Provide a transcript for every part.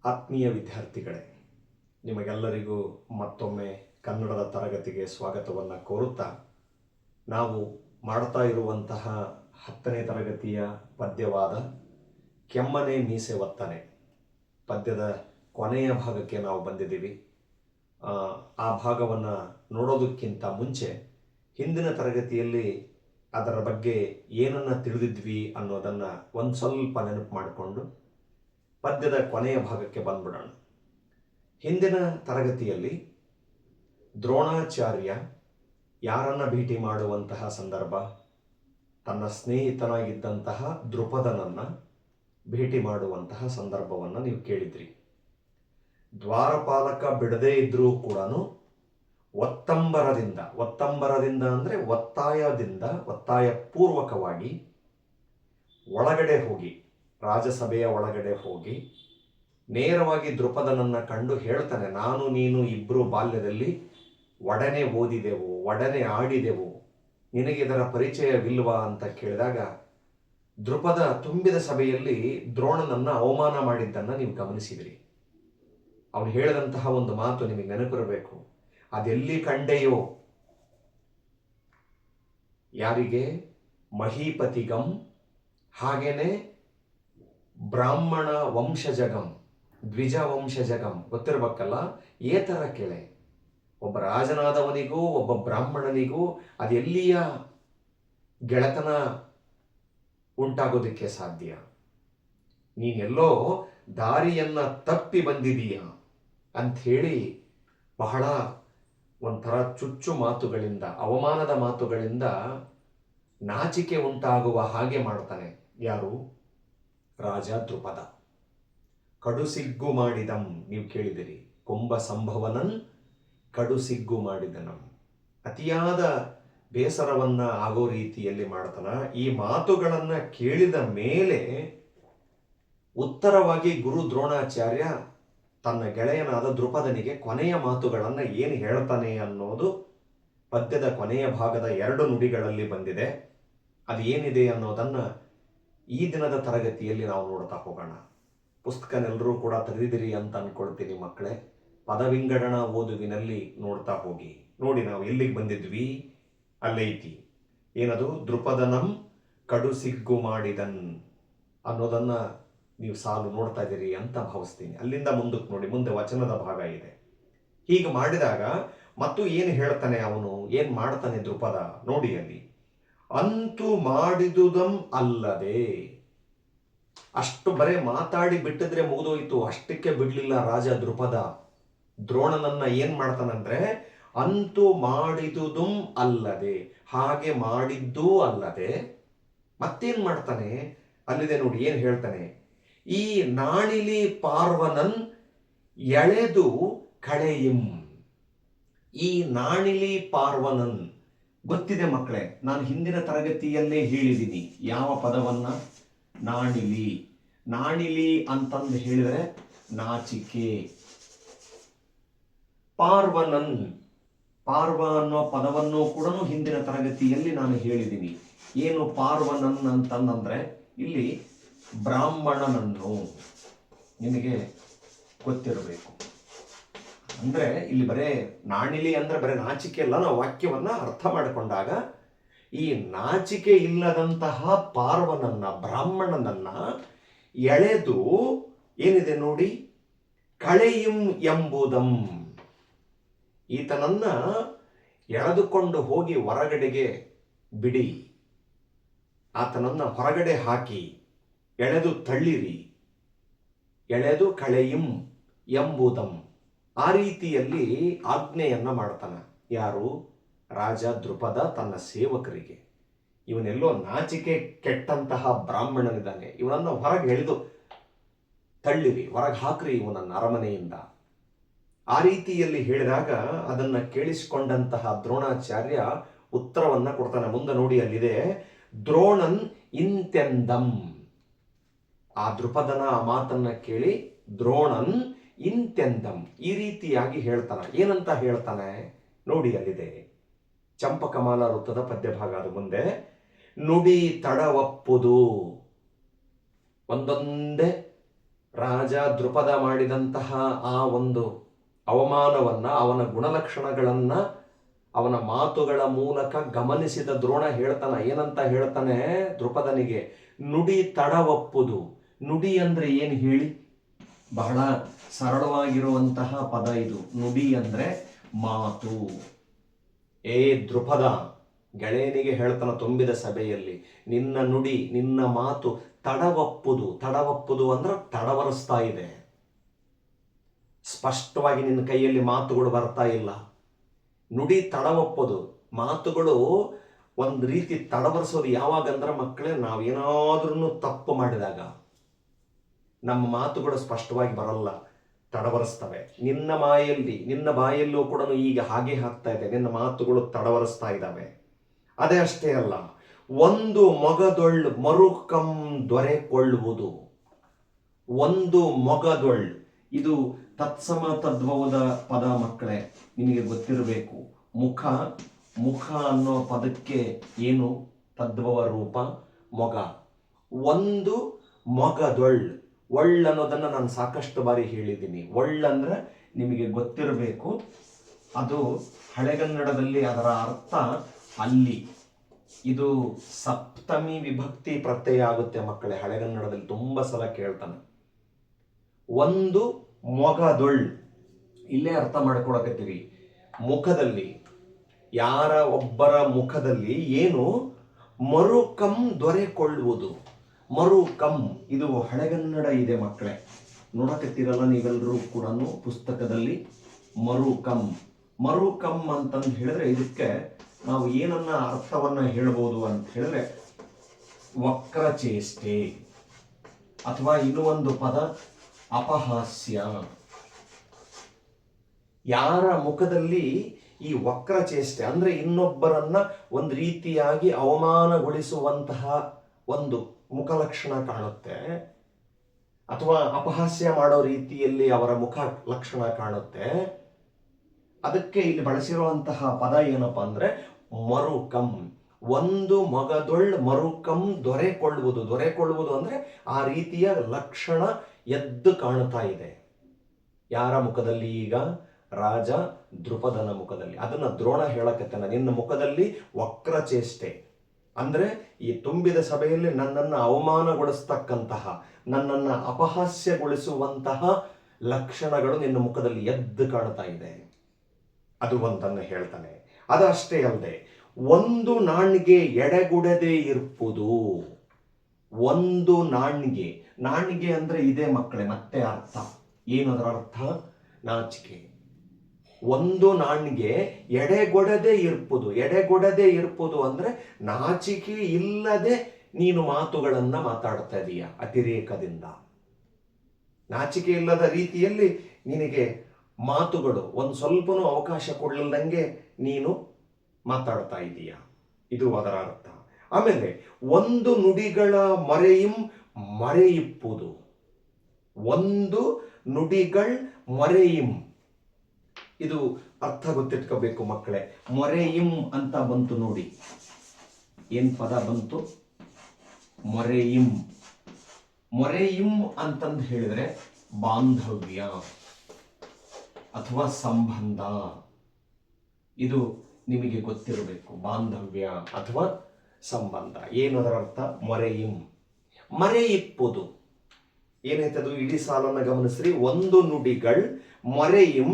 ಆತ್ಮೀಯ ವಿದ್ಯಾರ್ಥಿಗಳೇ, ನಿಮಗೆಲ್ಲರಿಗೂ ಮತ್ತೊಮ್ಮೆ ಕನ್ನಡದ ತರಗತಿಗೆ ಸ್ವಾಗತವನ್ನು ಕೋರುತ್ತಾ, ನಾವು ಮಾಡ್ತಾ ಇರುವಂತಹ 10ನೇ ತರಗತಿಯ ಪದ್ಯವಾದ ಕೆಮ್ಮನೆ ಮೀಸೆ ಒತ್ತನೆ ಪದ್ಯದ ಕೊನೆಯ ಭಾಗಕ್ಕೆ ನಾವು ಬಂದಿದ್ದೀವಿ. ಆ ಭಾಗವನ್ನು ನೋಡೋದಕ್ಕಿಂತ ಮುಂಚೆ ಹಿಂದಿನ ತರಗತಿಯಲ್ಲಿ ಅದರ ಬಗ್ಗೆ ಏನನ್ನು ತಿಳಿದಿದ್ವಿ ಅನ್ನೋದನ್ನು ಒಂದು ಸ್ವಲ್ಪ ನೆನಪು ಮಾಡಿಕೊಂಡು ಪದ್ಯದ ಕೊನೆಯ ಭಾಗಕ್ಕೆ ಬಂದ್ಬಿಡೋಣ. ಹಿಂದಿನ ತರಗತಿಯಲ್ಲಿ ದ್ರೋಣಾಚಾರ್ಯ ಯಾರನ್ನ ಭೇಟಿ ಮಾಡುವಂತಹ ಸಂದರ್ಭ, ತನ್ನ ಸ್ನೇಹಿತನಾಗಿದ್ದಂತಹ ದ್ರುಪದನನ್ನು ಭೇಟಿ ಮಾಡುವಂತಹ ಸಂದರ್ಭವನ್ನು ನೀವು ಕೇಳಿದ್ರಿ. ದ್ವಾರಪಾಲಕ ಬಿಡದೇ ಇದ್ರೂ ಕೂಡ ಒತ್ತಂಬರದಿಂದ ಅಂದರೆ ಒತ್ತಾಯಪೂರ್ವಕವಾಗಿ ಒಳಗಡೆ ಹೋಗಿ, ರಾಜಸಭೆಯ ಒಳಗಡೆ ಹೋಗಿ ನೇರವಾಗಿ ದ್ರುಪದನನ್ನು ಕಂಡು ಹೇಳ್ತಾನೆ, ನಾನು ನೀನು ಇಬ್ಬರು ಬಾಲ್ಯದಲ್ಲಿ ಒಡನೆ ಓದಿದೆವು, ಒಡನೆ ಆಡಿದೆವು, ನಿನಗಿದರ ಪರಿಚಯವಿಲ್ವಾ ಅಂತ ಕೇಳಿದಾಗ ದ್ರುಪದ ತುಂಬಿದ ಸಭೆಯಲ್ಲಿ ದ್ರೋಣನನ್ನು ಅವಮಾನ ಮಾಡಿದ್ದನ್ನು ನೀವು ಗಮನಿಸಿದ್ರಿ. ಅವನು ಹೇಳಿದಂತಹ ಒಂದು ಮಾತು ನಿಮಗೆ ನೆನಪಿರಬೇಕು. ಅದೆಲ್ಲಿ ಕಂಡೆಯೋ, ಯಾರಿಗೆ? ಮಹೀಪತಿಗಂ, ಹಾಗೇನೆ ಬ್ರಾಹ್ಮಣ ವಂಶಜಗಂ, ದ್ವಿಜ ವಂಶಜಗಂ. ಗೊತ್ತಿರ್ಬೇಕಲ್ಲ, ಏತರ ಕೆಳೆ. ಒಬ್ಬ ರಾಜನಾದವನಿಗೂ ಒಬ್ಬ ಬ್ರಾಹ್ಮಣನಿಗೂ ಅದೆಲ್ಲಿಯ ಗೆಳೆತನ ಉಂಟಾಗೋದಕ್ಕೆ ಸಾಧ್ಯ? ನೀನೆಲ್ಲೋ ದಾರಿಯನ್ನ ತಪ್ಪಿ ಬಂದಿದೀಯ ಅಂಥೇಳಿ ಬಹಳ ಒಂಥರ ಚುಚ್ಚು ಮಾತುಗಳಿಂದ, ಅವಮಾನದ ಮಾತುಗಳಿಂದ ನಾಚಿಕೆ ಉಂಟಾಗುವ ಹಾಗೆ ಮಾಡ್ತಾನೆ. ಯಾರು? ರಾಜ ದ್ರುಪದ. ಕಡುಸಿಗ್ಗು ಮಾಡಿದಂ, ನೀವು ಕೇಳಿದಿರಿ. ಕೊಂಬ ಸಂಭವನನ್ ಕಡುಸಿಗ್ಗು ಮಾಡಿದನಂ. ಅತಿಯಾದ ಬೇಸರವನ್ನ ಆಗೋ ರೀತಿಯಲ್ಲಿ ಮಾಡ್ತಾನ. ಈ ಮಾತುಗಳನ್ನ ಕೇಳಿದ ಮೇಲೆ ಉತ್ತರವಾಗಿ ಗುರು ದ್ರೋಣಾಚಾರ್ಯ ತನ್ನ ಗೆಳೆಯನಾದ ದ್ರುಪದನಿಗೆ ಕೊನೆಯ ಮಾತುಗಳನ್ನು ಏನು ಹೇಳ್ತಾನೆ ಅನ್ನೋದು ಪದ್ಯದ ಕೊನೆಯ ಭಾಗದ 2 ನುಡಿಗಳಲ್ಲಿ ಬಂದಿದೆ. ಅದು ಏನಿದೆ ಅನ್ನೋದನ್ನು ಈ ದಿನದ ತರಗತಿಯಲ್ಲಿ ನಾವು ನೋಡ್ತಾ ಹೋಗೋಣ. ಪುಸ್ತಕನೆಲ್ಲರೂ ಕೂಡ ತೆಗೆದಿದ್ದೀರಿ ಅಂತ ಅನ್ಕೊಳ್ತೀನಿ ಮಕ್ಕಳೇ. ಪದವಿಂಗಡಣ ಓದುವಿನಲ್ಲಿ ನೋಡ್ತಾ ಹೋಗಿ. ನೋಡಿ, ನಾವು ಎಲ್ಲಿಗೆ ಬಂದಿದ್ವಿ? ಅಲ್ಲೈತಿ. ಏನದು? ದ್ರುಪದನಂ ಕಡುಸಿಗ್ಗು ಮಾಡಿದನ್ ಅನ್ನೋದನ್ನ ನೀವು ಸಾಲು ನೋಡ್ತಾ ಇದ್ದೀರಿ ಅಂತ ಭಾವಿಸ್ತೀನಿ. ಅಲ್ಲಿಂದ ಮುಂದಕ್ಕೆ ನೋಡಿ, ಮುಂದೆ ವಚನದ ಭಾಗ ಇದೆ. ಹೀಗೆ ಮಾಡಿದಾಗ ಮತ್ತು ಏನು ಹೇಳ್ತಾನೆ ಅವನು, ಏನು ಮಾಡ್ತಾನೆ ದ್ರುಪದ ನೋಡಿ ಅಲ್ಲಿ. ಅಂತೂ ಮಾಡಿದುದಂ ಅಲ್ಲದೆ, ಅಷ್ಟು ಬರೇ ಮಾತಾಡಿ ಬಿಟ್ಟಿದ್ರೆ ಮುಗಿದೋಯ್ತು. ಅಷ್ಟಕ್ಕೆ ಬಿಡ್ಲಿಲ್ಲ ರಾಜ ದ್ರುಪದ. ದ್ರೋಣನನ್ನ ಏನ್ ಮಾಡ್ತಾನಂದ್ರೆ, ಅಂತೂ ಮಾಡಿದುದಂ ಅಲ್ಲದೆ, ಹಾಗೆ ಮಾಡಿದ್ದೂ ಅಲ್ಲದೆ ಮತ್ತೇನ್ ಮಾಡ್ತಾನೆ ಅಲ್ಲಿದೆ ನೋಡಿ. ಏನ್ ಹೇಳ್ತಾನೆ? ಈ ನಾಣಿಲಿ ಪಾರ್ವನನ್ ಎಳೆದು ಕಳೆಯಿಂ. ಈ ನಾಣಿಲಿ ಪಾರ್ವನನ್ ಗೊತ್ತಿದೆ ಮಕ್ಕಳೇ, ನಾನು ಹಿಂದಿನ ತರಗತಿಯಲ್ಲೇ ಹೇಳಿದ್ದೀನಿ ಯಾವ ಪದವನ್ನ. ನಾಣಿಲಿ. ನಾಣಿಲಿ ಅಂತಂದು ಹೇಳಿದರೆ ನಾಚಿಕೆ. ಪಾರ್ವನನ್, ಪಾರ್ವ ಅನ್ನೋ ಪದವನ್ನು ಕೂಡ ಹಿಂದಿನ ತರಗತಿಯಲ್ಲಿ ನಾನು ಹೇಳಿದ್ದೀನಿ. ಏನು ಪಾರ್ವನನ್ ಅಂತಂದ್ರೆ ಇಲ್ಲಿ ಬ್ರಾಹ್ಮಣನನ್ನು, ನಿಮಗೆ ಗೊತ್ತಿರಬೇಕು. ಅಂದ್ರೆ ಇಲ್ಲಿ ಬರೇ ನಾಣಿಲಿ ಅಂದ್ರೆ ಬರೇ ನಾಚಿಕೆ ಅಲ್ಲ. ನಾವು ವಾಕ್ಯವನ್ನ ಅರ್ಥ ಮಾಡಿಕೊಂಡಾಗ ಈ ನಾಚಿಕೆ ಇಲ್ಲದಂತಹ ಪಾರ್ವನನ್ನ, ಬ್ರಾಹ್ಮಣನನ್ನ ಎಳೆದು ಏನಿದೆ ನೋಡಿ, ಕಳೆಯುಂ ಎಂಬುದಂ. ಈತನನ್ನ ಎಳೆದುಕೊಂಡು ಹೋಗಿ ಹೊರಗಡೆಗೆ ಬಿಡಿ, ಆತನನ್ನ ಹೊರಗಡೆ ಹಾಕಿ ಎಳೆದು ತಳ್ಳಿರಿ. ಎಳೆದು ಕಳೆಯುಂ ಎಂಬುದಂ. ಆ ರೀತಿಯಲ್ಲಿ ಆಜ್ಞೆಯನ್ನ ಮಾಡ್ತಾನ. ಯಾರು? ರಾಜ ದ್ರುಪದ ತನ್ನ ಸೇವಕರಿಗೆ. ಇವನೆಲ್ಲೋ ನಾಚಿಕೆ ಕೆಟ್ಟಂತಹ ಬ್ರಾಹ್ಮಣನಿದ್ದಾನೆ, ಇವನನ್ನು ಹೊರಗೆ ಎಳೆದು ತಳ್ಳಿರಿ, ಹೊರಗೆ ಹಾಕ್ರಿ ಇವನನ್ನು ಅರಮನೆಯಿಂದ. ಆ ರೀತಿಯಲ್ಲಿ ಹೇಳಿದಾಗ ಅದನ್ನ ಕೇಳಿಸಿಕೊಂಡಂತಹ ದ್ರೋಣಾಚಾರ್ಯ ಉತ್ತರವನ್ನ ಕೊಡ್ತಾನೆ. ಮುಂದೆ ನೋಡಿ, ಅಲ್ಲಿದೆ ದ್ರೋಣನ್ ಇಂತೆಂದಂ. ಆ ದ್ರುಪದನ ಆ ಮಾತನ್ನ ಕೇಳಿ ದ್ರೋಣನ್ ಇಂತೆಂದಂ ಈ ರೀತಿಯಾಗಿ ಹೇಳ್ತಾನೆ. ಏನಂತ ಹೇಳ್ತಾನೆ ನೋಡಿ, ಅಲ್ಲಿದೆ. ಚಂಪಕಮಾಲ ವೃತ್ತದ ಪದ್ಯಭಾಗ. ಅದು ಮುಂದೆ ನುಡಿ ತಡವಪ್ಪುದು. ಒಂದೊಂದೇ ರಾಜ ದೃಪದ ಮಾಡಿದಂತಹ ಆ ಒಂದು ಅವಮಾನವನ್ನ, ಅವನ ಗುಣಲಕ್ಷಣಗಳನ್ನ, ಅವನ ಮಾತುಗಳ ಮೂಲಕ ಗಮನಿಸಿದ ದ್ರೋಣ ಹೇಳ್ತಾನೆ. ಏನಂತ ಹೇಳ್ತಾನೆ ದೃಪದನಿಗೆ? ನುಡಿ ತಡವಪ್ಪುದು. ನುಡಿ ಅಂದ್ರೆ ಏನು ಹೇಳಿ? ಬಹಳ ಸರಳವಾಗಿರುವಂತಹ ಪದ ಇದು. ನುಡಿ ಅಂದ್ರೆ ಮಾತು. ಏ ದೃಪದ, ಗೆಳೆಯನಿಗೆ ಹೇಳ್ತಾನ ತುಂಬಿದ ಸಭೆಯಲ್ಲಿ, ನಿನ್ನ ನುಡಿ, ನಿನ್ನ ಮಾತು ತಡವಪ್ಪುದು. ತಡವಪ್ಪುದು ಅಂದ್ರೆ ತಡವರಿಸ್ತಾ ಇದೆ. ಸ್ಪಷ್ಟವಾಗಿ ನಿನ್ನ ಕೈಯಲ್ಲಿ ಮಾತುಗಳು ಬರ್ತಾ ಇಲ್ಲ. ನುಡಿ ತಡವಪ್ಪೋದು. ಮಾತುಗಳು ಒಂದು ರೀತಿ ತಡವರಿಸೋದು ಯಾವಾಗಂದ್ರೆ ಮಕ್ಕಳೇ, ನಾವೇನಾದ್ರೂ ತಪ್ಪು ಮಾಡಿದಾಗ ನಮ್ಮ ಮಾತುಗಳು ಸ್ಪಷ್ಟವಾಗಿ ಬರಲ್ಲ, ತಡವರಿಸ್ತವೆ. ನಿನ್ನ ಬಾಯಲ್ಲೂ ಕೂಡ ಈಗ ಹಾಗೆ ಆಗ್ತಾ ಇದೆ. ನಿನ್ನ ಮಾತುಗಳು ತಡವರಿಸ್ತಾ ಇದ್ದಾವೆ. ಅದೇ ಅಷ್ಟೇ ಅಲ್ಲ, ಒಂದು ಮೊಗದೊಳ್ಳು ಮರುಕಂ ದೊರೆಕೊಳ್ಳುವುದು. ಒಂದು ಮೊಗದೊಳ್ಳು, ಇದು ತತ್ಸಮ ತದ್ಭವದ ಪದ ಮಕ್ಕಳೇ, ನಿಮಗೆ ಗೊತ್ತಿರಬೇಕು. ಮುಖ, ಮುಖ ಅನ್ನೋ ಪದಕ್ಕೆ ಏನು ತದ್ಭವ ರೂಪ? ಮೊಗ. ಒಂದು ಮೊಗದೊಳ್ಳು. ಒಳ್ಳು ಅನ್ನೋದನ್ನು ನಾನು ಸಾಕಷ್ಟು ಬಾರಿ ಹೇಳಿದ್ದೀನಿ. ಒಳ್ಳಂದ್ರೆ ನಿಮಗೆ ಗೊತ್ತಿರಬೇಕು, ಅದು ಹಳೆಗನ್ನಡದಲ್ಲಿ ಅದರ ಅರ್ಥ ಅಲ್ಲಿ. ಇದು ಸಪ್ತಮಿ ವಿಭಕ್ತಿ ಪ್ರತ್ಯಯ ಆಗುತ್ತೆ ಮಕ್ಕಳೇ. ಹಳೆಗನ್ನಡದಲ್ಲಿ ತುಂಬ ಸಲ ಕೇಳ್ತಾನೆ. ಒಂದು ಮೊಗದೊಳ್ಳು, ಇಲ್ಲೇ ಅರ್ಥ ಮಾಡ್ಕೊಳಕತ್ತೀವಿ. ಮುಖದಲ್ಲಿ, ಯಾರ ಒಬ್ಬರ ಮುಖದಲ್ಲಿ ಏನು ಮರುಕಂ ದೊರೆಕೊಳ್ಳುವುದು. ಮರುಕಂ, ಇದು ಹಳೆಗನ್ನಡ ಇದೆ ಮಕ್ಕಳೇ. ನೋಡಕತ್ತೀರಲ್ಲ ನೀವೆಲ್ಲರೂ ಕೂಡ ಪುಸ್ತಕದಲ್ಲಿ. ಮರುಕಂ, ಮರುಕಂ ಅಂತಂದು ಹೇಳಿದ್ರೆ ಇದಕ್ಕೆ ನಾವು ಏನನ್ನ ಅರ್ಥವನ್ನ ಹೇಳ್ಬೋದು ಅಂತ ಹೇಳಿದ್ರೆ ವಕ್ರಚೇಷ್ಟೆ, ಅಥವಾ ಇನ್ನೂ ಒಂದು ಪದ ಅಪಹಾಸ್ಯ. ಯಾರ ಮುಖದಲ್ಲಿ ಈ ವಕ್ರಚೇಷ್ಟೆ ಅಂದ್ರೆ ಇನ್ನೊಬ್ಬರನ್ನ ಒಂದು ರೀತಿಯಾಗಿ ಅವಮಾನಗೊಳಿಸುವಂತಹ ಒಂದು ಮುಖಲಕ್ಷಣ ಕಾಣುತ್ತೆ, ಅಥವಾ ಅಪಹಾಸ್ಯ ಮಾಡೋ ರೀತಿಯಲ್ಲಿ ಅವರ ಮುಖ ಲಕ್ಷಣ ಕಾಣುತ್ತೆ, ಅದಕ್ಕೆ ಇಲ್ಲಿ ಬಳಸಿರುವಂತಹ ಪದ ಏನಪ್ಪಾ ಅಂದ್ರೆ ಮರುಕಂ. ಒಂದು ಮೊಗದೊಳ್ ಮರುಕಂ ದೊರೆಕೊಳ್ಳುವುದು. ದೊರೆಕೊಳ್ಳುವುದು ಅಂದ್ರೆ ಆ ರೀತಿಯ ಲಕ್ಷಣ ಎದ್ದು ಕಾಣ್ತಾ ಇದೆ. ಯಾರ ಮುಖದಲ್ಲಿ? ಈಗ ರಾಜ ದೃಪದನ ಮುಖದಲ್ಲಿ. ಅದನ್ನ ದ್ರೋಣ ಹೇಳಕತ್ತಾನ, ನಿನ್ನ ಮುಖದಲ್ಲಿ ವಕ್ರಚೇಷ್ಟೆ ಅಂದ್ರೆ ಈ ತುಂಬಿದ ಸಭೆಯಲ್ಲಿ ನನ್ನನ್ನು ಅವಮಾನಗೊಳಿಸ್ತಕ್ಕಂತಹ, ನನ್ನನ್ನು ಅಪಹಾಸ್ಯಗೊಳಿಸುವಂತಹ ಲಕ್ಷಣಗಳು ನಿನ್ನ ಮುಖದಲ್ಲಿ ಎದ್ದು ಕಾಣ್ತಾ ಇದೆ. ಅದು ಒಂದನ್ನು ಹೇಳ್ತಾನೆ. ಅದಷ್ಟೇ ಅಲ್ಲದೆ, ಒಂದು ನಾಣ್ಗೆ ಎಡೆಗುಡದೆ ಇರ್ಪುದು. ಒಂದು ನಾಣ್ಗೆ, ನಾಣ್ಗೆ ಅಂದ್ರೆ ಇದೆ ಮಕ್ಕಳೇ ಮತ್ತೆ ಅರ್ಥ. ಏನದರ ಅರ್ಥ? ನಾಚಿಕೆ. ಒಂದು ನಾಣ್ಗೆ ಎಡೆಗೊಡದೆ ಇರ್ಪುದು. ಎಡೆಗೊಡದೆ ಇರ್ಪುದು ಅಂದ್ರೆ ನಾಚಿಕೆ ಇಲ್ಲದೆ ನೀನು ಮಾತುಗಳನ್ನ ಮಾತಾಡ್ತಾ ಇದೀಯ ಅತಿರೇಕದಿಂದ. ನಾಚಿಕೆ ಇಲ್ಲದ ರೀತಿಯಲ್ಲಿ ನಿನಗೆ ಮಾತುಗಳು ಒಂದು ಸ್ವಲ್ಪನೂ ಅವಕಾಶ ಕೊಡಲಿಲ್ಲದಂಗೆ ನೀನು ಮಾತಾಡ್ತಾ ಇದೀಯ. ಇದು ಅದರ ಅರ್ಥ. ಆಮೇಲೆ ಒಂದು ನುಡಿಗಳ ಮರೆಯಿಂ ಮರೆಯಿಪ್ಪುದು. ಒಂದು ನುಡಿಗಳ್ ಮರೆಯಿಂ, ಇದು ಅರ್ಥ ಗೊತ್ತಿಟ್ಕೋಬೇಕು ಮಕ್ಕಳೇ. ಮೊರೆಯಿಂ ಅಂತ ಬಂತು ನೋಡಿ, ಏನ್ ಪದ ಬಂತು? ಮೊರೆಯಿಂ. ಮೊರೆಯಿಂ ಅಂತಂದು ಹೇಳಿದ್ರೆ ಬಾಂಧವ್ಯ ಅಥವಾ ಸಂಬಂಧ. ಇದು ನಿಮಗೆ ಗೊತ್ತಿರಬೇಕು. ಬಾಂಧವ್ಯ ಅಥವಾ ಸಂಬಂಧ ಏನದರ ಅರ್ಥ? ಮೊರೆಯಿಂ. ಮರೆಯಿಪ್ಪುದು ಏನೈತದು? ಇಡೀ ಸಾಲನ್ನ ಗಮನಿಸ್ರಿ. ಒಂದು ನುಡಿಗಳ್ ಮೊರೆಯಿಂ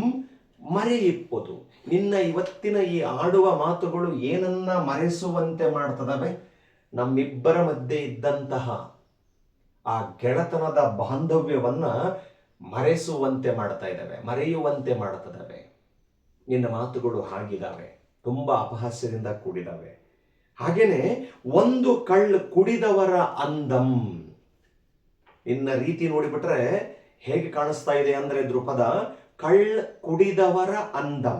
ಮರೆಯಿಪ್ಪುದು. ನಿನ್ನ ಇವತ್ತಿನ ಈ ಆಡುವ ಮಾತುಗಳು ಏನನ್ನ ಮರೆಸುವಂತೆ ಮಾಡ್ತದವೆ? ನಮ್ಮಿಬ್ಬರ ಮಧ್ಯೆ ಇದ್ದಂತಹ ಆ ಗೆಳತನದ ಬಾಂಧವ್ಯವನ್ನ ಮರೆಸುವಂತೆ ಮಾಡ್ತಾ ಇದ್ದಾವೆ, ಮರೆಯುವಂತೆ ಮಾಡ್ತದವೆ. ನಿನ್ನ ಮಾತುಗಳು ಹಾಗಿದ್ದಾವೆ, ತುಂಬಾ ಅಪಹಾಸ್ಯದಿಂದ ಕೂಡಿದಾವೆ. ಹಾಗೇನೆ ಒಂದು ಕಳ್ಳು ಕುಡಿದವರ ಅಂದಂ. ನಿನ್ನ ರೀತಿ ನೋಡಿಬಿಟ್ರೆ ಹೇಗೆ ಕಾಣಿಸ್ತಾ ಇದೆ ಅಂದ್ರೆ ದೃಪದ, ಕಳ್ಳ ಕುಡಿದವರ ಅಂದಂ.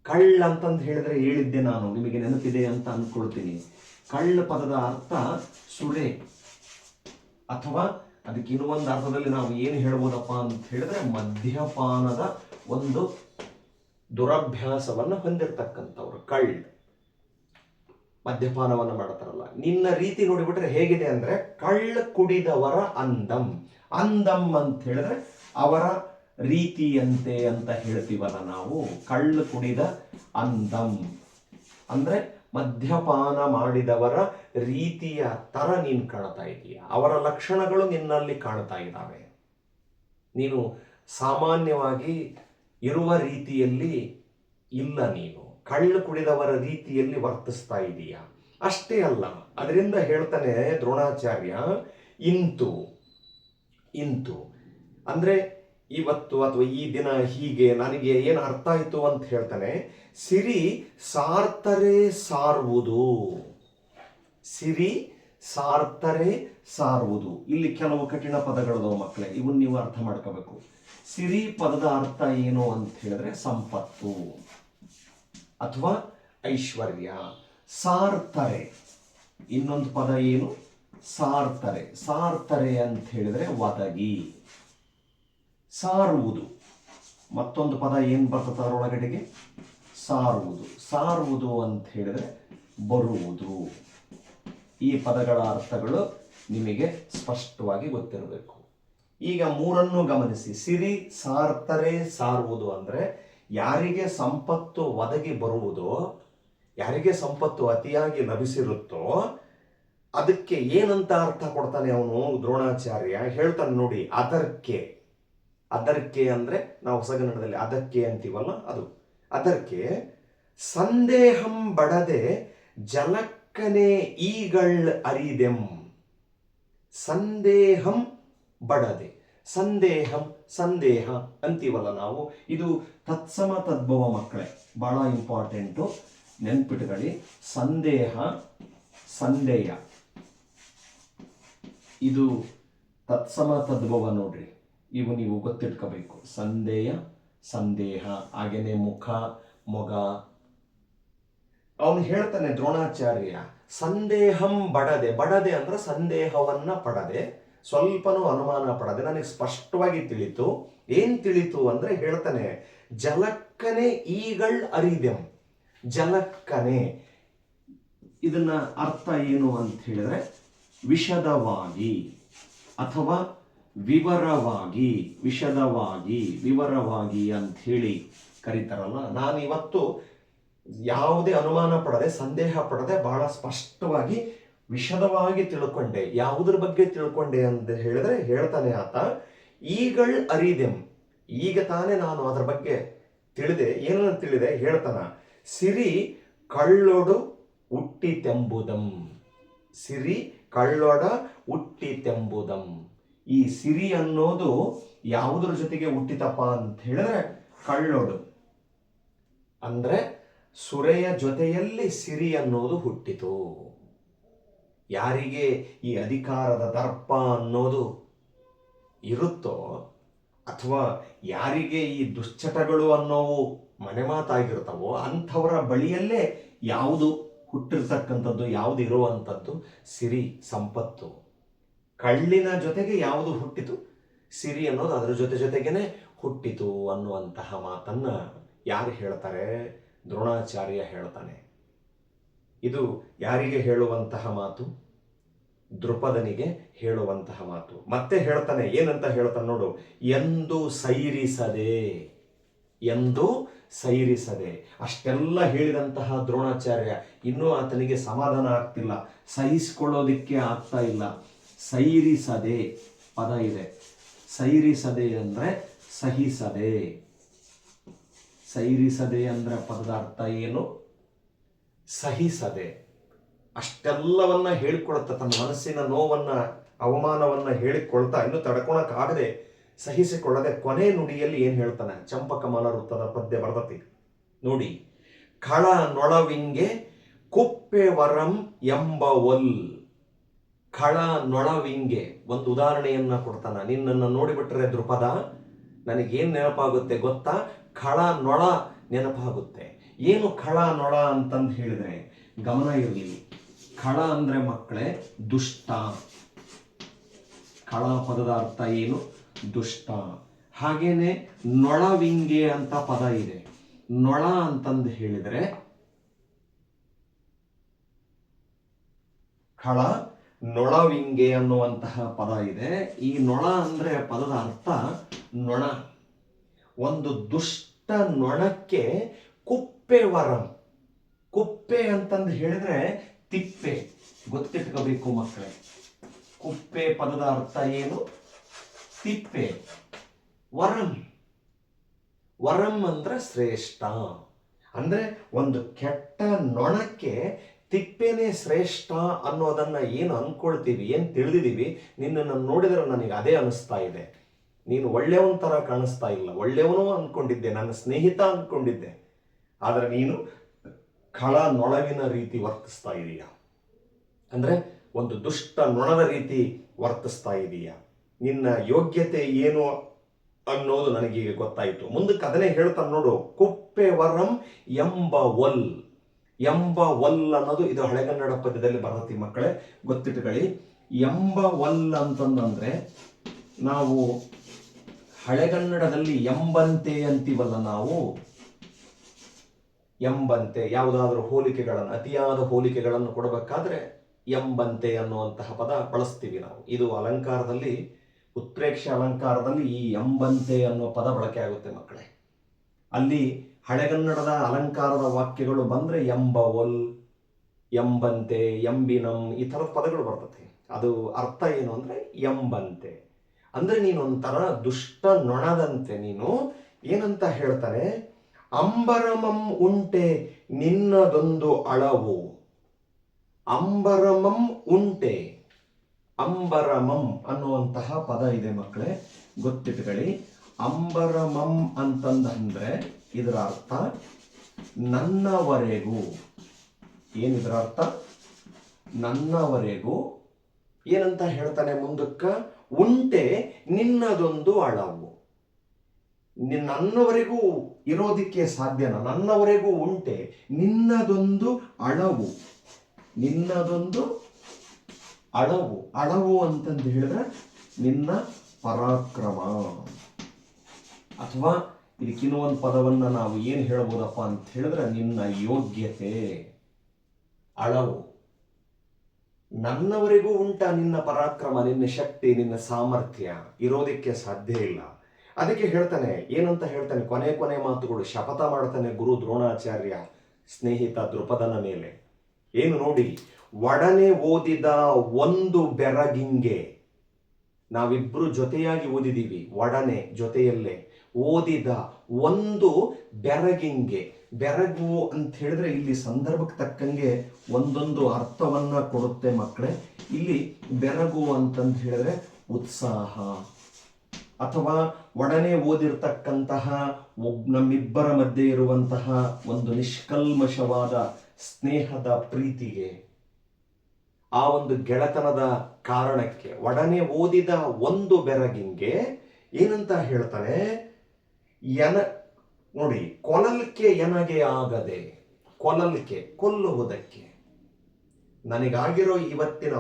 ಕಳ್ಳ ಅಂತಂದು ಹೇಳಿದ್ರೆ ಹೇಳಿದ್ದೆ ನಾನು, ನಿಮಗೆ ನೆನಪಿದೆ ಅಂತ ಅಂದ್ಕೊಳ್ತೀನಿ. ಕಳ್ಳ ಪದದ ಅರ್ಥ ಸುರೆ, ಅಥವಾ ಅದಕ್ಕೆ ಇನ್ನೊಂದು ಅರ್ಥದಲ್ಲಿ ನಾವು ಏನು ಹೇಳ್ಬೋದಪ್ಪ ಅಂತ ಹೇಳಿದ್ರೆ ಮದ್ಯಪಾನದ ಒಂದು ದುರಭ್ಯಾಸವನ್ನು ಹೊಂದಿರತಕ್ಕಂಥವ್ರು ಕಳ್ಳ. ಮದ್ಯಪಾನವನ್ನು ಮಾಡ್ತಾರಲ್ಲ, ನಿನ್ನ ರೀತಿ ನೋಡಿಬಿಟ್ರೆ ಹೇಗಿದೆ ಅಂದ್ರೆ ಕಳ್ಳ ಕುಡಿದವರ ಅಂದಂ. ಅಂದಂ ಅಂತ ಹೇಳಿದ್ರೆ ಅವರ ರೀತಿಯಂತೆ ಅಂತ ಹೇಳ್ತೀವಲ್ಲ ನಾವು. ಕಳ್ಳ ಕುಡಿದ ಅಂದಂ ಅಂದ್ರೆ ಮದ್ಯಪಾನ ಮಾಡಿದವರ ರೀತಿಯ ತರ ನೀನು ಕಾಣ್ತಾ ಇದೀಯ, ಅವರ ಲಕ್ಷಣಗಳು ನಿನ್ನಲ್ಲಿ ಕಾಣ್ತಾ ಇದ್ದಾವೆ. ನೀನು ಸಾಮಾನ್ಯವಾಗಿ ಇರುವ ರೀತಿಯಲ್ಲಿ ಇಲ್ಲ, ನೀನು ಕಳ್ಳು ಕುಡಿದವರ ರೀತಿಯಲ್ಲಿ ವರ್ತಿಸ್ತಾ ಇದೀಯ. ಅಷ್ಟೇ ಅಲ್ಲ, ಅದರಿಂದ ಹೇಳ್ತಾನೆ ದ್ರೋಣಾಚಾರ್ಯ, ಇಂತು ಇಂತು ಅಂದ್ರೆ ಇವತ್ತು ಅಥವಾ ಈ ದಿನ ಹೀಗೆ ನನಗೆ ಏನು ಅರ್ಥ ಆಯ್ತು ಅಂತ ಹೇಳ್ತಾನೆ. ಸಿರಿ ಸಾರ್ತರೆ ಸಾರುವುದು, ಸಿರಿ ಸಾರ್ತರೆ ಸಾರುವುದು. ಇಲ್ಲಿ ಕೆಲವು ಕಠಿಣ ಪದಗಳು ಮಕ್ಕಳೇ, ಇವನ್ನ ನೀವು ಅರ್ಥ ಮಾಡ್ಕೋಬೇಕು. ಸಿರಿ ಪದದ ಅರ್ಥ ಏನು ಅಂತ ಹೇಳಿದ್ರೆ ಸಂಪತ್ತು ಅಥವಾ ಐಶ್ವರ್ಯ. ಸಾರ್ತರೆ ಇನ್ನೊಂದು ಪದ ಏನು? ಸಾರ್ತರೆ. ಸಾರ್ತರೆ ಅಂತ ಹೇಳಿದ್ರೆ ಒದಗಿ. ಸಾರುವುದು ಮತ್ತೊಂದು ಪದ ಏನು ಬರ್ತದೆ ಅದರೊಳಗಡೆಗೆ? ಸಾರುವುದು. ಸಾರುವುದು ಅಂತ ಹೇಳಿದ್ರೆ ಬರುವುದು. ಈ ಪದಗಳ ಅರ್ಥಗಳು ನಿಮಗೆ ಸ್ಪಷ್ಟವಾಗಿ ಗೊತ್ತಿರಬೇಕು. ಈಗ ಮೂರನ್ನು ಗಮನಿಸಿ. ಸಿರಿ ಸಾರ್ತರೆ ಸಾರುವುದು ಅಂದ್ರೆ ಯಾರಿಗೆ ಸಂಪತ್ತು ಒದಗಿ ಬರುವುದೋ, ಯಾರಿಗೆ ಸಂಪತ್ತು ಅತಿಯಾಗಿ ಲಭಿಸಿರುತ್ತೋ ಅದಕ್ಕೆ ಏನಂತ ಅರ್ಥ ಕೊಡ್ತಾನೆ ಅವನು ದ್ರೋಣಾಚಾರ್ಯ. ಹೇಳ್ತಾನೆ ನೋಡಿ, ಅದರ್ಕೆ. ಅದರ್ಕೆ ಅಂದ್ರೆ ನಾವು ಹೊಸಗನ್ನಡದಲ್ಲಿ ಅದಕ್ಕೆ ಅಂತೀವಲ್ಲ, ಅದು ಅದರ್ಕೆ. ಸಂದೇಹಂ ಬಡದೆ ಜಲಕ್ಕನೆ ಈಗಳ್ ಅರಿದೆಂ. ಸಂದೇಹಂ ಬಡದೆ. ಸಂದೇಹಂ ಸಂದೇಹ ಅಂತೀವಲ್ಲ ನಾವು, ಇದು ತತ್ಸಮ ತದ್ಭವ ಮಕ್ಕಳೇ, ಬಹಳ ಇಂಪಾರ್ಟೆಂಟು, ನೆನ್ಪಿಟ್ಕೊಳ್ಳಿ. ಸಂದೇಹ ಸಂದೇಹ ಇದು ತತ್ಸಮ ತದ್ಭವ ನೋಡ್ರಿ, ಇವು ನೀವು ಗೊತ್ತಿಟ್ಕೋಬೇಕು. ಸಂದೇಹ ಸಂದೇಹ, ಹಾಗೇನೆ ಮುಖ ಮೊಗ. ಅವನು ಹೇಳ್ತಾನೆ ದ್ರೋಣಾಚಾರ್ಯ, ಸಂದೇಹಂ ಬಡದೆ. ಬಡದೆ ಅಂದ್ರೆ ಸಂದೇಹವನ್ನ ಪಡದೆ, ಸ್ವಲ್ಪನೂ ಅನುಮಾನ ಪಡದೆ, ನನಗೆ ಸ್ಪಷ್ಟವಾಗಿ ತಿಳಿತು. ಏನ್ ತಿಳಿತು ಅಂದ್ರೆ ಹೇಳ್ತಾನೆ, ಜಲಕ್ಕನೆ ಈಗಳ್ ಅರಿದೆಂ. ಜಲಕ್ಕನೆ ಇದನ್ನ ಅರ್ಥ ಏನು ಅಂತ ಹೇಳಿದ್ರೆ ವಿಶದವಾಗಿ ಅಥವಾ ವಿವರವಾಗಿ. ವಿಶದವಾಗಿ ವಿವರವಾಗಿ ಅಂತ ಹೇಳಿ ಕರೀತಾರಲ್ಲ. ನಾನು ಇವತ್ತು ಯಾವುದೇ ಅನುಮಾನ ಪಡದೆ, ಸಂದೇಹ ಪಡದೆ, ಬಹಳ ಸ್ಪಷ್ಟವಾಗಿ ವಿಶದವಾಗಿ ತಿಳ್ಕೊಂಡೆ. ಯಾವುದ್ರ ಬಗ್ಗೆ ತಿಳ್ಕೊಂಡೆ ಅಂತ ಹೇಳಿದ್ರೆ ಹೇಳ್ತಾನೆ ಆತ, ಈಗಳ್ ಅರಿದೆಂ. ಈಗ ತಾನೇ ನಾನು ಅದರ ಬಗ್ಗೆ ತಿಳಿದೆ. ಏನನ್ನು ತಿಳಿದೆ ಹೇಳ್ತಾನ, ಸಿರಿ ಕಳ್ಳೊಡು ಹುಟ್ಟಿತೆಂಬುದಂ. ಸಿರಿ ಕಳ್ಳೊಡ ಹುಟ್ಟಿತೆಂಬುದಂ. ಈ ಸಿರಿ ಅನ್ನೋದು ಯಾವುದ್ರ ಜೊತೆಗೆ ಹುಟ್ಟಿತಪ್ಪ ಅಂತ ಹೇಳಿದ್ರೆ ಕಳ್ಳೊಡು ಅಂದ್ರೆ ಸುರೆಯ ಜೊತೆಯಲ್ಲಿ ಸಿರಿ ಅನ್ನೋದು ಹುಟ್ಟಿತು. ಯಾರಿಗೆ ಈ ಅಧಿಕಾರದ ದರ್ಪ ಅನ್ನೋದು ಇರುತ್ತೋ, ಅಥವಾ ಯಾರಿಗೆ ಈ ದುಶ್ಚಟಗಳು ಅನ್ನೋವು ಮನೆ ಮಾತಾಗಿರ್ತಾವೋ ಅಂಥವರ ಬಳಿಯಲ್ಲೇ ಯಾವುದು ಹುಟ್ಟಿರ್ತಕ್ಕಂಥದ್ದು, ಯಾವುದು ಇರುವಂಥದ್ದು? ಸಿರಿ, ಸಂಪತ್ತು. ಕಳ್ಳಿನ ಜೊತೆಗೆ ಯಾವುದು ಹುಟ್ಟಿತು? ಸಿರಿ ಅನ್ನೋದು ಅದರ ಜೊತೆಗೇನೆ ಹುಟ್ಟಿತು ಅನ್ನುವಂತಹ ಮಾತನ್ನ ಯಾರು ಹೇಳ್ತಾರೆ? ದ್ರೋಣಾಚಾರ್ಯ ಹೇಳ್ತಾನೆ. ಇದು ಯಾರಿಗೆ ಹೇಳುವಂತಹ ಮಾತು? ದೃಪದನಿಗೆ ಹೇಳುವಂತಹ ಮಾತು. ಮತ್ತೆ ಹೇಳ್ತಾನೆ, ಏನಂತ ಹೇಳ್ತಾನೆ ನೋಡು, ಎಂದು ಸೈರಿಸದೆ. ಎಂದು ಸೈರಿಸದೆ. ಅಷ್ಟೆಲ್ಲ ಹೇಳಿದಂತಹ ದ್ರೋಣಾಚಾರ್ಯ ಇನ್ನೂ ಆತನಿಗೆ ಸಮಾಧಾನ ಆಗ್ತಿಲ್ಲ, ಸಹಿಸಿಕೊಳ್ಳೋದಿಕ್ಕೆ ಆಗ್ತಾ ಇಲ್ಲ. ಸೈರಿಸದೆ ಪದ ಇದೆ. ಸೈರಿಸದೆ ಅಂದ್ರೆ ಸಹಿಸದೆ. ಸೈರಿಸದೆ ಅಂದ್ರೆ ಪದದ ಅರ್ಥ ಏನು? ಸಹಿಸದೆ. ಅಷ್ಟೆಲ್ಲವನ್ನ ಹೇಳಿಕೊಳ್ತಾ, ತನ್ನ ಮನಸ್ಸಿನ ನೋವನ್ನ ಅವಮಾನವನ್ನ ಹೇಳಿಕೊಳ್ತಾ, ಇನ್ನು ತಡ್ಕೊಳಕ್ಕಾಗದೆ, ಸಹಿಸಿಕೊಳ್ಳದೆ ಕೊನೆ ನುಡಿಯಲ್ಲಿ ಏನ್ ಹೇಳ್ತಾನೆ? ಚಂಪಕಮಲ ವೃತ್ತದ ಪದ್ಯ ಬರ್ತತಿ ನೋಡಿ. ಖಳ ನೊಳವಿಂಗೆ ಕುಪ್ಪೆ ವರಂ ಎಂಬ ಒಲ್. ಖಳ ನೊಳವಿಂಗೆ ಒಂದು ಉದಾಹರಣೆಯನ್ನ ಕೊಡ್ತಾನ. ನಿನ್ನನ್ನು ನೋಡಿಬಿಟ್ರೆ ದೃಪದ ನನಗೇನ್ ನೆನಪಾಗುತ್ತೆ ಗೊತ್ತಾ? ಖಳ ನೊಳ ನೆನಪಾಗುತ್ತೆ. ಏನು ಖಳ ನೊಳ ಅಂತಂದು ಹೇಳಿದ್ರೆ ಗಮನ ಇರಲಿ. ಖಳ ಅಂದ್ರೆ ಮಕ್ಕಳೇ ದುಷ್ಟ. ಖಳ ಪದದ ಅರ್ಥ ಏನು? ದುಷ್ಟ. ಹಾಗೇನೆ ನೊಳವಿಂಗೆ ಅಂತ ಪದ ಇದೆ. ನೊಳ ಅಂತಂದು ಹೇಳಿದ್ರೆ ಖಳ ನೊಳವಿಂಗೆ ಅನ್ನುವಂತಹ ಪದ ಇದೆ. ಈ ನೊಳ ಅಂದ್ರೆ ಪದದ ಅರ್ಥ ನೊಣ. ಒಂದು ದುಷ್ಟ ನೊಣಕ್ಕೆ ಕುಪ್ಪೆ ವರಂ. ಕುಪ್ಪೆ ಅಂತಂದು ಹೇಳಿದ್ರೆ ತಿಪ್ಪೆ, ಗೊತ್ತಿಟ್ಕೋಬೇಕು ಮಕ್ಕಳೇ. ಕುಪ್ಪೆ ಪದದ ಅರ್ಥ ಏನು? ತಿಪ್ಪೆ. ವರಂ, ವರಂ ಅಂದ್ರೆ ಶ್ರೇಷ್ಠ. ಅಂದ್ರೆ ಒಂದು ಕೆಟ್ಟ ನೊಣಕ್ಕೆ ತಿಪ್ಪೆನೇ ಶ್ರೇಷ್ಠ ಅನ್ನೋದನ್ನ ಏನು ಅನ್ಕೊಳ್ತೀವಿ, ಏನು ತಿಳಿದಿದ್ದೀವಿ, ನಿನ್ನನ್ನು ನೋಡಿದ್ರೆ ನನಗೆ ಅದೇ ಅನಿಸ್ತಾ ಇದೆ. ನೀನು ಒಳ್ಳೆಯವನ ತರ ಕಾಣಿಸ್ತಾ ಇಲ್ಲ. ಒಳ್ಳೆಯವನು ಅನ್ಕೊಂಡಿದ್ದೆ, ನನ್ನ ಸ್ನೇಹಿತ ಅನ್ಕೊಂಡಿದ್ದೆ, ಆದರೆ ನೀನು ಖಳ ನೊಳವಿನ ರೀತಿ ವರ್ತಿಸ್ತಾ ಇದೀಯ. ಅಂದ್ರೆ ಒಂದು ದುಷ್ಟ ನೊಣದ ರೀತಿ ವರ್ತಿಸ್ತಾ ಇದೀಯ. ನಿನ್ನ ಯೋಗ್ಯತೆ ಏನು ಅನ್ನೋದು ನನಗೀಗ ಗೊತ್ತಾಯಿತು. ಮುಂದಕ್ಕೆ ಅದನ್ನೇ ಹೇಳ್ತಾನೆ ನೋಡು. ಕುಪ್ಪೆ ವರಂ ಎಂಬ ಒಲ್. ಎಂಬ ಒಲ್ ಅನ್ನೋದು ಇದು ಹಳೆಗನ್ನಡ ಪದ್ಯದಲ್ಲಿ ಬರ್ತತಿ ಮಕ್ಕಳೇ, ಗೊತ್ತಿಟ್ಟುಕೊಳ್ಳಿ. ಎಂಬ ಒಲ್ ಅಂತಂದ್ರೆ ನಾವು ಹಳೆಗನ್ನಡದಲ್ಲಿ ಎಂಬಂತೆ ಅಂತೀವಲ್ಲ ನಾವು. ಎಂಬಂತೆ ಯಾವುದಾದ್ರೂ ಹೋಲಿಕೆಗಳನ್ನು, ಅತಿಯಾದ ಹೋಲಿಕೆಗಳನ್ನು ಕೊಡಬೇಕಾದ್ರೆ ಎಂಬಂತೆ ಅನ್ನುವಂತಹ ಪದ ಬಳಸ್ತೀವಿ ನಾವು. ಇದು ಅಲಂಕಾರದಲ್ಲಿ, ಉತ್ಪ್ರೇಕ್ಷೆ ಅಲಂಕಾರದಲ್ಲಿ ಈ ಎಂಬಂತೆ ಅನ್ನುವ ಪದ ಬಳಕೆ ಆಗುತ್ತೆ ಮಕ್ಕಳೇ. ಅಲ್ಲಿ ಹಳೆಗನ್ನಡದ ಅಲಂಕಾರದ ವಾಕ್ಯಗಳು ಬಂದ್ರೆ ಎಂಬ ಒಲ್, ಎಂಬಂತೆ, ಎಂಬಿನಂ ಈ ಥರದ ಪದಗಳು ಬರ್ತದೆ. ಅದು ಅರ್ಥ ಏನು ಅಂದ್ರೆ ಎಂಬಂತೆ ಅಂದ್ರೆ ನೀನೊಂಥರ ದುಷ್ಟ ನೊಣದಂತೆ ನೀನು. ಏನಂತ ಹೇಳ್ತಾನೆ? ಅಂಬರಮಂ ಉಂಟೆ ನಿನ್ನದೊಂದು ಅಳವು. ಅಂಬರಮಂ ಉಂಟೆ. ಅಂಬರಮಂ ಅನ್ನುವಂತಹ ಪದ ಇದೆ ಮಕ್ಕಳೇ, ಗೊತ್ತಿಟ್ಕೊಳ್ಳಿ. ಅಂಬರಮಂ ಅಂತಂದ್ರೆ ಇದರ ಅರ್ಥ ನನ್ನವರೆಗೂ. ಏನಿದ್ರ ಅರ್ಥ? ನನ್ನವರೆಗೂ. ಏನಂತ ಹೇಳ್ತಾನೆ ಮುಂದಕ್ಕ? ಉಂಟೆ ನಿನ್ನದೊಂದು ಅಳವು. ನನ್ನವರೆಗೂ ಇರೋದಿಕ್ಕೆ ಸಾಧ್ಯನ? ನನ್ನವರೆಗೂ ಉಂಟೆ ನಿನ್ನದೊಂದು ಅಳವು. ನಿನ್ನದೊಂದು ಅಳವು. ಅಳವು ಅಂತಂದು ಹೇಳಿದ್ರೆ ನಿನ್ನ ಪರಾಕ್ರಮ. ಅಥವಾ ಇದಕ್ಕಿನ್ನೊಂದು ಪದವನ್ನ ನಾವು ಏನು ಹೇಳ್ಬೋದಪ್ಪ ಅಂತ ಹೇಳಿದ್ರೆ ನಿನ್ನ ಯೋಗ್ಯತೆ. ಅಳವು. ನನ್ನವರೆಗೂ ಉಂಟ ನಿನ್ನ ಪರಾಕ್ರಮ, ನಿನ್ನ ಶಕ್ತಿ, ನಿನ್ನ ಸಾಮರ್ಥ್ಯ ಇರೋದಕ್ಕೆ ಸಾಧ್ಯ ಇಲ್ಲ. ಅದಕ್ಕೆ ಹೇಳ್ತಾನೆ, ಏನಂತ ಹೇಳ್ತಾನೆ? ಕೊನೆ ಮಾತುಗಳು ಶಪಥ ಮಾಡ್ತಾನೆ ಗುರು ದ್ರೋಣಾಚಾರ್ಯ ಸ್ನೇಹಿತ ದೃಪದನ ಮೇಲೆ. ಏನು ನೋಡಿ, ಒಡನೆ ಓದಿದ ಒಂದು ಬೆರಗಿಂಗೆ. ನಾವಿಬ್ರು ಜೊತೆಯಾಗಿ ಓದಿದೀವಿ. ಒಡನೆ, ಜೊತೆಯಲ್ಲೇ ಓದಿದ ಒಂದು ಬೆರಗಿಂಗೆ. ಬೆರಗು ಅಂತ ಹೇಳಿದ್ರೆ ಇಲ್ಲಿ ಸಂದರ್ಭಕ್ಕೆ ತಕ್ಕಂಗೆ ಒಂದೊಂದು ಅರ್ಥವನ್ನ ಕೊಡುತ್ತೆ ಮಕ್ಕಳೇ. ಇಲ್ಲಿ ಬೆರಗು ಅಂತಂದು ಹೇಳಿದ್ರೆ ಉತ್ಸಾಹ, ಅಥವಾ ಒಡನೆ ಓದಿರ್ತಕ್ಕಂತಹ ನಮ್ಮಿಬ್ಬರ ಮಧ್ಯೆ ಇರುವಂತಹ ಒಂದು ನಿಷ್ಕಲ್ಮಶವಾದ ಸ್ನೇಹದ ಪ್ರೀತಿಗೆ, ಆ ಒಂದು ಗೆಳೆತನದ ಕಾರಣಕ್ಕೆ ಒಡನೆ ಓದಿದ ಒಂದು ಬೆರಗಿಂಗೆ ಏನಂತ ಹೇಳ್ತಾನೆ? ನೋಡಿ, ಕೊಲಲ್ಕೆ ಎನಗೆ ಆಗದೆ. ಕೊಲಲ್ಕೆ, ಕೊಲ್ಲುವುದಕ್ಕೆ. ನನಗಾಗಿರೋ ಇವತ್ತಿನ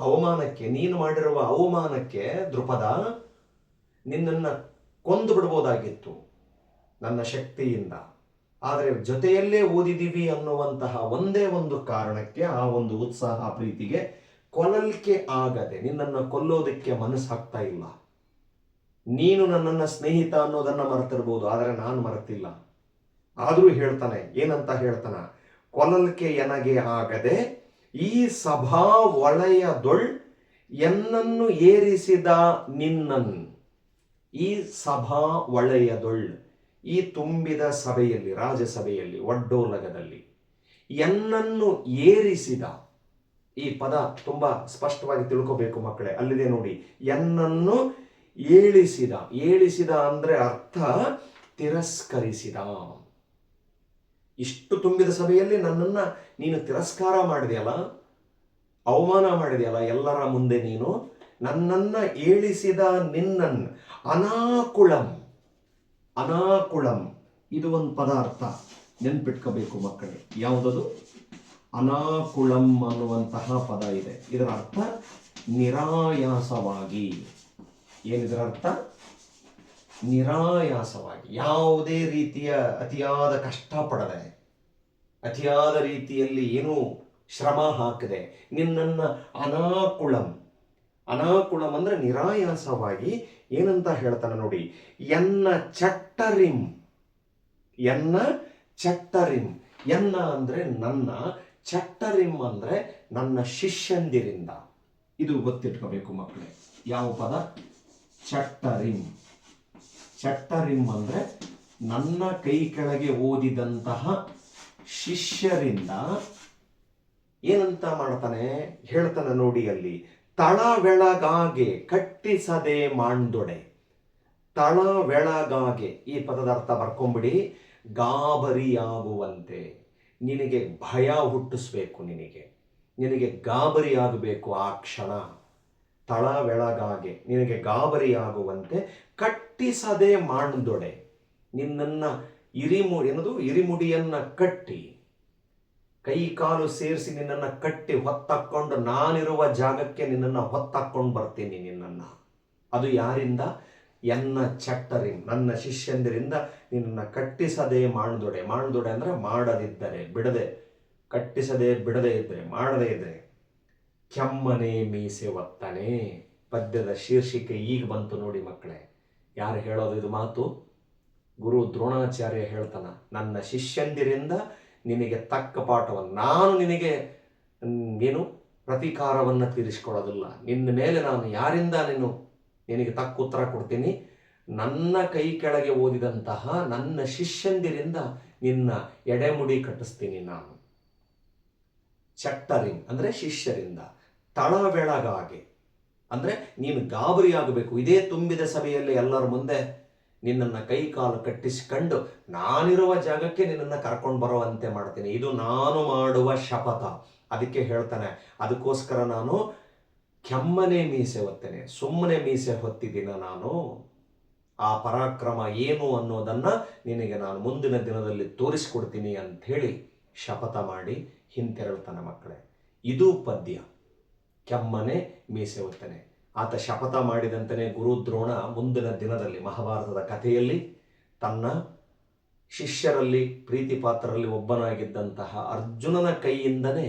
ಅವಮಾನಕ್ಕೆ, ನೀನು ಮಾಡಿರುವ ಅವಮಾನಕ್ಕೆ ದೃಪದ, ನಿನ್ನನ್ನ ಕೊಂದು ಬಿಡ್ಬೋದಾಗಿತ್ತು ನನ್ನ ಶಕ್ತಿಯಿಂದ. ಆದರೆ ಜೊತೆಯಲ್ಲೇ ಓದಿದೀವಿ ಅನ್ನುವಂತಹ ಒಂದೇ ಒಂದು ಕಾರಣಕ್ಕೆ, ಆ ಒಂದು ಉತ್ಸಾಹ ಪ್ರೀತಿಗೆ ಕೊಲ್ಲಲಿಕ್ಕೆ ಆಗದೆ, ನಿನ್ನನ್ನು ಕೊಲ್ಲೋದಕ್ಕೆ ಮನಸ್ಸಾಗ್ತಾ ಇಲ್ಲ. ನೀನು ನನ್ನನ್ನ ಸ್ನೇಹಿತ ಅನ್ನೋದನ್ನ ಮರೆತಿರ್ಬೋದು, ಆದರೆ ನಾನು ಮರೆತಿಲ್ಲ. ಆದರೂ ಹೇಳ್ತಾನೆ, ಏನಂತ ಹೇಳ್ತಾನ? ಕೊಲ್ಲಲಿಕ್ಕೆ ಎನಗೆ ಆಗದೆ ಈ ಸಭಾ ವಲಯದೊಳ್ ಎನ್ನನ್ನು ಏರಿಸಿದ ನಿನ್ನನ್. ಈ ಸಭಾ ವಲಯದೊಳ್, ಈ ತುಂಬಿದ ಸಭೆಯಲ್ಲಿ, ರಾಜಸಭೆಯಲ್ಲಿ, ಒಡ್ಡೋಲಗದಲ್ಲಿ ಎನ್ನನ್ನು ಏರಿಸಿದ. ಈ ಪದ ತುಂಬಾ ಸ್ಪಷ್ಟವಾಗಿ ತಿಳ್ಕೋಬೇಕು ಮಕ್ಕಳೇ. ಅಲ್ಲಿದೆ ನೋಡಿ, ಎನ್ನನ್ನು ಏಳಿಸಿದ. ಏಳಿಸಿದ ಅಂದ್ರೆ ಅರ್ಥ ತಿರಸ್ಕರಿಸಿದ. ಇಷ್ಟು ತುಂಬಿದ ಸಭೆಯಲ್ಲಿ ನನ್ನನ್ನ ನೀನು ತಿರಸ್ಕಾರ ಮಾಡಿದೆಯಲ್ಲ, ಅವಮಾನ ಮಾಡಿದೆಯಲ್ಲ ಎಲ್ಲರ ಮುಂದೆ. ನೀನು ನನ್ನನ್ನ ಏಳಿಸಿದ ನಿನ್ನನ್ ಅನಾಕುಳಂ. ಅನಾಕುಳಂ ಇದು ಒಂದು ಪದಾರ್ಥ, ನೆನ್ಪಿಟ್ಕೋಬೇಕು ಮಕ್ಕಳೇ. ಯಾವುದದು? ಅನಾಕುಳಂ ಅನ್ನುವಂತಹ ಪದ ಇದೆ. ಇದರ ಅರ್ಥ ನಿರಾಯಾಸವಾಗಿ. ಏನಿದರ ಅರ್ಥ? ನಿರಾಯಾಸವಾಗಿ, ಯಾವುದೇ ರೀತಿಯ ಅತಿಯಾದ ಕಷ್ಟಪಡದೆ, ಅತಿಯಾದ ರೀತಿಯಲ್ಲಿ ಏನೂ ಶ್ರಮ ಹಾಕದೆ ನಿನ್ನನ್ನು ಅನಾಕುಳಂ, ಅನಾಕುಳಂ ಅಂದರೆ ನಿರಾಯಾಸವಾಗಿ ಏನಂತ ಹೇಳ್ತಾನೆ ನೋಡಿ, ಎನ್ನ ಚಟ್ಟರಿಂ, ಎನ್ನ ಚಟ್ಟರಿಂ, ಎನ್ನ ಅಂದರೆ ನನ್ನ, ಚಟ್ಟರಿಂ ಅಂದರೆ ನನ್ನ ಶಿಷ್ಯಂದಿರಿಂದ. ಇದು ಗೊತ್ತಿಟ್ಕೋಬೇಕು ಮಕ್ಕಳೇ. ಯಾವ ಪದ? ಚಟ್ಟರಿಂ. ಚಟ್ಟರಿಂ ಅಂದರೆ ನನ್ನ ಕೈ ಕೆಳಗೆ ಓದಿದಂತಹ ಶಿಷ್ಯರಿಂದ ಏನಂತ ಮಾಡ್ತಾನೆ ಹೇಳ್ತಾನೆ ನೋಡಿ ಅಲ್ಲಿ, ತಳವೆಳಗಾಗೆ ಕಟ್ಟಿಸದೆ ಮಾಂದೊಡೆ. ತಳವೆಳಗಾಗೆ ಈ ಪದದ ಅರ್ಥ ಬರ್ಕೊಂಬಿಡಿ, ಗಾಬರಿಯಾಗುವಂತೆ, ನಿನಗೆ ಭಯ ಹುಟ್ಟಿಸ್ಬೇಕು, ನಿನಗೆ ಗಾಬರಿಯಾಗಬೇಕು ಆ ಕ್ಷಣ. ತಳವೆಳಗಾಗೆ ನಿನಗೆ ಗಾಬರಿಯಾಗುವಂತೆ ಕಟ್ಟಿಸದೆ ಮಾಂದೊಡೆ, ನಿನ್ನನ್ನು ಇರಿಮುಡಿಯನ್ನು ಕಟ್ಟಿ, ಕೈ ಕಾಲು ಸೇರಿಸಿ ನಿನ್ನನ್ನು ಕಟ್ಟಿ ಹೊತ್ತಕ್ಕೊಂಡು ನಾನಿರುವ ಜಾಗಕ್ಕೆ ನಿನ್ನನ್ನು ಹೊತ್ತಕ್ಕೊಂಡು ಬರ್ತೀನಿ ನಿನ್ನನ್ನು. ಅದು ಯಾರಿಂದ? ಎನ್ನ ಚಟ್ಟರಿಂ, ನನ್ನ ಶಿಷ್ಯಂದಿರಿಂದ ನಿನ್ನನ್ನು ಕಟ್ಟಿಸದೆ ಮಾಂದೊಡೆ. ಮಾಂದೊಡೆ ಅಂದರೆ ಮಾಡದಿದ್ದರೆ, ಬಿಡದೆ, ಕಟ್ಟಿಸದೆ ಬಿಡದೆ ಇದ್ದರೆ, ಮಾಡದೇ ಇದ್ದರೆ. ಕೆಮ್ಮನೆ ಮೀಸೆ ಒತ್ತನೆ. ಪದ್ಯದ ಶೀರ್ಷಿಕೆ ಈಗ ಬಂತು ನೋಡಿ ಮಕ್ಕಳೇ. ಯಾರು ಹೇಳೋದು ಇದು ಮಾತು? ಗುರು ದ್ರೋಣಾಚಾರ್ಯ ಹೇಳ್ತಾನ, ನನ್ನ ಶಿಷ್ಯಂದಿರಿಂದ ನಿನಗೆ ತಕ್ಕ ಪಾಠವನ್ನು, ನಾನು ನಿನಗೆ ಪ್ರತೀಕಾರವನ್ನು ತೀರಿಸಿಕೊಳ್ಳೋದಿಲ್ಲ, ನಿನ್ನ ಮೇಲೆ ನಾನು ಯಾರಿಂದ ನಿನಗೆ ತಕ್ಕ ಉತ್ತರ ಕೊಡ್ತೀನಿ, ನನ್ನ ಕೈ ಕೆಳಗೆ ಓದಿದಂತಹ ನನ್ನ ಶಿಷ್ಯಂದಿರಿಂದ ನಿನ್ನ ಎಡೆಮುಡಿ ಕಟ್ಟಿಸ್ತೀನಿ ನಾನು. ಚಟ್ಟರಿಂ ಅಂದರೆ ಶಿಷ್ಯರಿಂದ. ತಳಬೆಳಗಾಗೆ ಅಂದರೆ ನೀನು ಗಾಬರಿಯಾಗಬೇಕು. ಇದೇ ತುಂಬಿದ ಸಭೆಯಲ್ಲಿ ಎಲ್ಲರ ಮುಂದೆ ನಿನ್ನನ್ನು ಕೈ ಕಾಲು ಕಟ್ಟಿಸಿಕೊಂಡು ನಾನಿರುವ ಜಾಗಕ್ಕೆ ನಿನ್ನನ್ನು ಕರ್ಕೊಂಡು ಬರುವಂತೆ ಮಾಡ್ತೀನಿ. ಇದು ನಾನು ಮಾಡುವ ಶಪಥ. ಅದಕ್ಕೆ ಹೇಳ್ತಾನೆ, ಅದಕ್ಕೋಸ್ಕರ ನಾನು ಕೆಮ್ಮನೆ ಮೀಸೆ ಹೊತ್ತೇನೆ, ಸುಮ್ಮನೆ ಮೀಸೆ ಹೊತ್ತಿದ್ದೀನ ನಾನು. ಆ ಪರಾಕ್ರಮ ಏನು ಅನ್ನೋದನ್ನು ನಿನಗೆ ನಾನು ಮುಂದಿನ ದಿನದಲ್ಲಿ ತೋರಿಸ್ಕೊಡ್ತೀನಿ ಅಂಥೇಳಿ ಶಪಥ ಮಾಡಿ ಹಿಂತೆರಳ್ತಾನೆ ಮಕ್ಕಳೇ. ಇದು ಪದ್ಯ, ಕೆಮ್ಮನೆ ಮೀಸೆ ಹೊತ್ತನೆ. ಆತ ಶಪಥ ಮಾಡಿದಂತೆಯೇ ಗುರು ದ್ರೋಣ ಮುಂದಿನ ದಿನದಲ್ಲಿ ಮಹಾಭಾರತದ ಕಥೆಯಲ್ಲಿ ತನ್ನ ಶಿಷ್ಯರಲ್ಲಿ ಪ್ರೀತಿ ಪಾತ್ರರಲ್ಲಿ ಒಬ್ಬನಾಗಿದ್ದಂತಹ ಅರ್ಜುನನ ಕೈಯಿಂದನೇ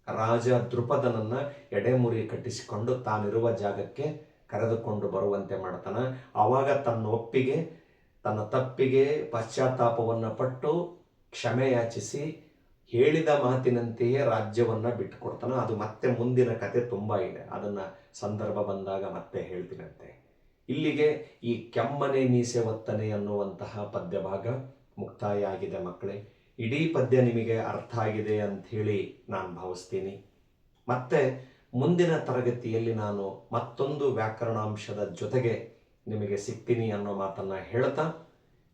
ರಾಜ ದೃಪದನನ್ನು ಎಡೆಮುರಿ ಕಟ್ಟಿಸಿಕೊಂಡು ತಾನಿರುವ ಜಾಗಕ್ಕೆ ಕರೆದುಕೊಂಡು ಬರುವಂತೆ ಮಾಡ್ತಾನೆ. ಆವಾಗ ತನ್ನ ತಪ್ಪಿಗೆ ಪಶ್ಚಾತ್ತಾಪವನ್ನು ಪಟ್ಟು ಕ್ಷಮೆ ಯಾಚಿಸಿ ಹೇಳಿದ ಮಾತಿನಂತೆಯೇ ರಾಜ್ಯವನ್ನು ಬಿಟ್ಟುಕೊಡ್ತಾನೆ. ಅದು ಮತ್ತೆ ಮುಂದಿನ ಕತೆ ತುಂಬ ಇದೆ, ಅದನ್ನು ಸಂದರ್ಭ ಬಂದಾಗ ಮತ್ತೆ ಹೇಳ್ತೀನಂತೆ. ಇಲ್ಲಿಗೆ ಈ ಕೆಮ್ಮನೆ ಮೀಸೆ ಒತ್ತನೆ ಅನ್ನುವಂತಹ ಪದ್ಯ ಭಾಗ ಮುಕ್ತಾಯ ಆಗಿದೆ ಮಕ್ಕಳೇ. ಇಡೀ ಪದ್ಯ ನಿಮಗೆ ಅರ್ಥ ಆಗಿದೆ ಅಂಥೇಳಿ ನಾನು ಭಾವಿಸ್ತೀನಿ. ಮತ್ತೆ ಮುಂದಿನ ತರಗತಿಯಲ್ಲಿ ನಾನು ಮತ್ತೊಂದು ವ್ಯಾಕರಣಾಂಶದ ಜೊತೆಗೆ ನಿಮಗೆ ಸಿಗ್ತೀನಿ ಅನ್ನೋ ಮಾತನ್ನು ಹೇಳ್ತಾ,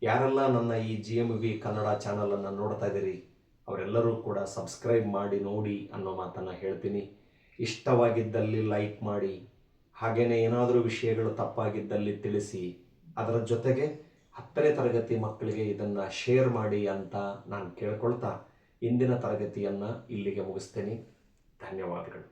ಯಾರೆಲ್ಲ ನನ್ನ ಈ GMV ಕನ್ನಡ ಚಾನಲನ್ನು ನೋಡ್ತಾ ಇದ್ದೀರಿ ಅವರೆಲ್ಲರೂ ಕೂಡ ಸಬ್ಸ್ಕ್ರೈಬ್ ಮಾಡಿ ನೋಡಿ ಅನ್ನೋ ಮಾತನ್ನು ಹೇಳ್ತೀನಿ. ಇಷ್ಟವಾಗಿದ್ದಲ್ಲಿ ಲೈಕ್ ಮಾಡಿ, ಹಾಗೆಯೇ ಏನಾದರೂ ವಿಷಯಗಳು ತಪ್ಪಾಗಿದ್ದಲ್ಲಿ ತಿಳಿಸಿ. ಅದರ ಜೊತೆಗೆ 10ನೇ ತರಗತಿ ಮಕ್ಕಳಿಗೆ ಇದನ್ನು ಶೇರ್ ಮಾಡಿ ಅಂತ ನಾನು ಕೇಳ್ಕೊಳ್ತಾ ಇಂದಿನ ತರಗತಿಯನ್ನು ಇಲ್ಲಿಗೆ ಮುಗಿಸ್ತೇನೆ. ಧನ್ಯವಾದಗಳು.